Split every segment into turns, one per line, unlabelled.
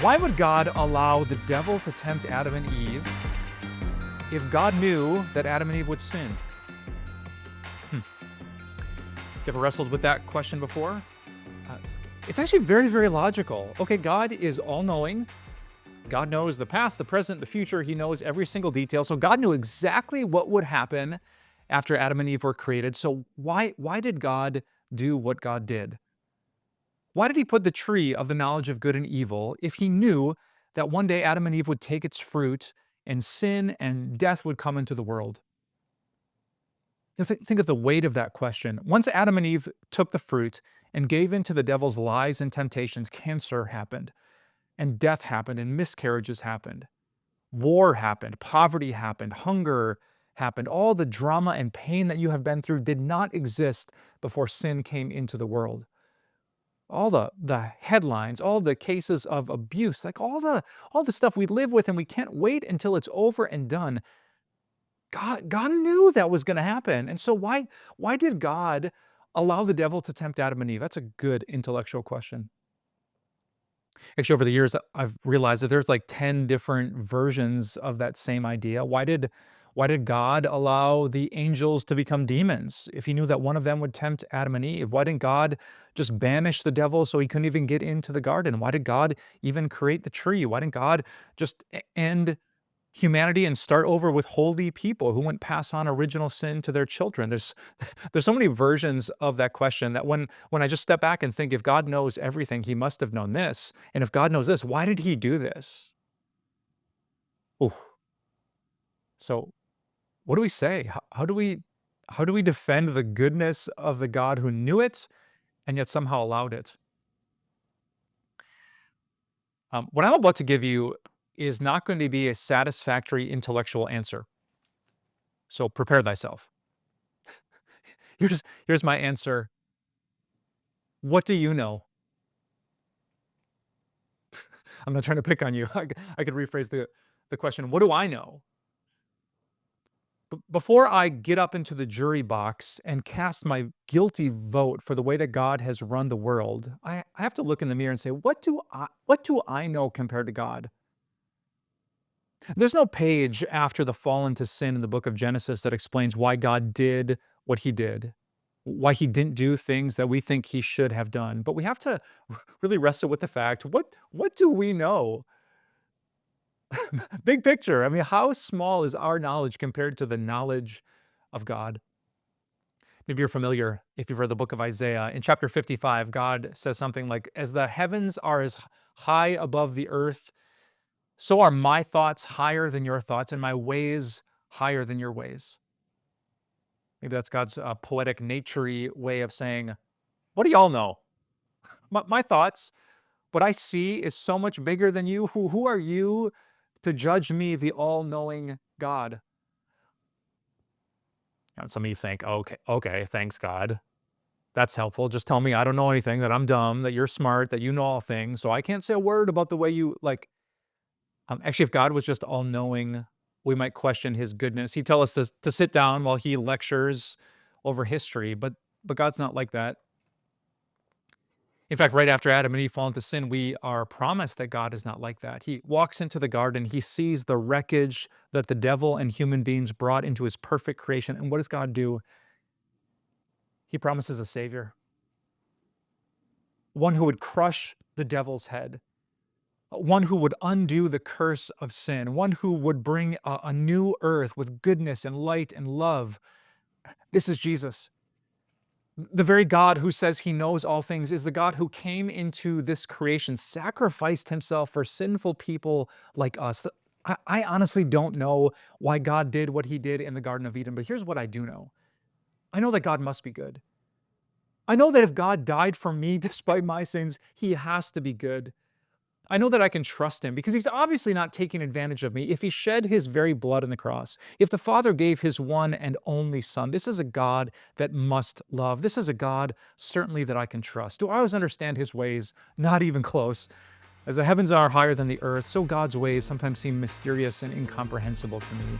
Why would God allow the devil to tempt Adam and Eve if God knew that Adam and Eve would sin? You ever wrestled with that question before? It's actually very, very logical. Okay, God is all-knowing. God knows the past, the present, the future. He knows every single detail. So God knew exactly what would happen after Adam and Eve were created. So why did God do what God did? Why did he put the tree of the knowledge of good and evil if he knew that one day Adam and Eve would take its fruit and sin and death would come into the world? Think of the weight of that question. Once Adam and Eve took the fruit and gave in to the devil's lies and temptations, cancer happened, and death happened, and miscarriages happened. War happened, poverty happened, hunger happened. All the drama and pain that you have been through did not exist before sin came into the world. All the headlines, all the cases of abuse, like all the stuff we live with and we can't wait until it's over and done. God knew that was going to happen. And so why did God allow the devil to tempt Adam and Eve? That's a good intellectual question. Actually, over the years, I've realized that there's like 10 different versions of that same idea. Why did God allow the angels to become demons if he knew that one of them would tempt Adam and Eve? Why didn't God just banish the devil so he couldn't even get into the garden? Why did God even create the tree? Why didn't God just end humanity and start over with holy people who wouldn't pass on original sin to their children? There's so many versions of that question that when I just step back and think, if God knows everything, he must have known this. And if God knows this, why did he do this? Ooh. So what do we say? How do we defend the goodness of the God who knew it and yet somehow allowed it? What I'm about to give you is not going to be a satisfactory intellectual answer. So prepare thyself. Here's my answer. What do you know? I'm not trying to pick on you. I could rephrase the question. What do I know? Before I get up into the jury box and cast my guilty vote for the way that God has run the world, I have to look in the mirror and say, what do I know compared to God? There's no page after the fall into sin in the book of Genesis that explains why God did what he did, why he didn't do things that we think he should have done. But we have to really wrestle with the fact, what do we know? Big picture. I mean, how small is our knowledge compared to the knowledge of God? Maybe you're familiar if you've read the book of Isaiah. In chapter 55, God says something like, as the heavens are as high above the earth, so are my thoughts higher than your thoughts, and my ways higher than your ways. Maybe that's God's poetic, nature-y way of saying, what do y'all know? My thoughts, what I see is so much bigger than you. Who are you to judge me, the all-knowing God? And some of you think, okay, thanks, God. That's helpful. Just tell me I don't know anything, that I'm dumb, that you're smart, that you know all things, so I can't say a word about the way you, like... Actually, if God was just all-knowing, we might question his goodness. He'd tell us to sit down while he lectures over history, but God's not like that. In fact, right after Adam and Eve fall into sin, we are promised that God is not like that. He walks into the garden, he sees the wreckage that the devil and human beings brought into his perfect creation, and what does God do? He promises a savior, one who would crush the devil's head, one who would undo the curse of sin, one who would bring a new earth with goodness and light and love. This is Jesus. The very God who says he knows all things is the God who came into this creation, sacrificed himself for sinful people like us. I honestly don't know why God did what he did in the Garden of Eden, but here's what I do know. I know that God must be good. I know that if God died for me despite my sins, he has to be good. I know that I can trust him because he's obviously not taking advantage of me. If he shed his very blood on the cross, if the Father gave his one and only Son, this is a God that must love. This is a God certainly that I can trust. Do I always understand his ways? Not even close. As the heavens are higher than the earth, so God's ways sometimes seem mysterious and incomprehensible to me.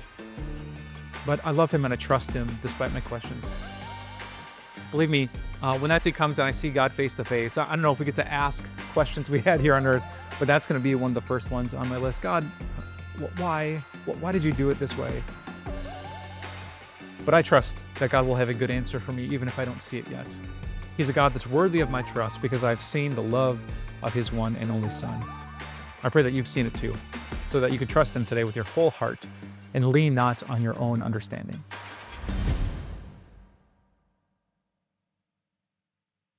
But I love him and I trust him despite my questions. Believe me, when that day comes and I see God face to face, I don't know if we get to ask questions we had here on earth, but that's going to be one of the first ones on my list. God, why? Why did you do it this way? But I trust that God will have a good answer for me, even if I don't see it yet. He's a God that's worthy of my trust because I've seen the love of his one and only Son. I pray that you've seen it too, so that you can trust him today with your whole heart and lean not on your own understanding.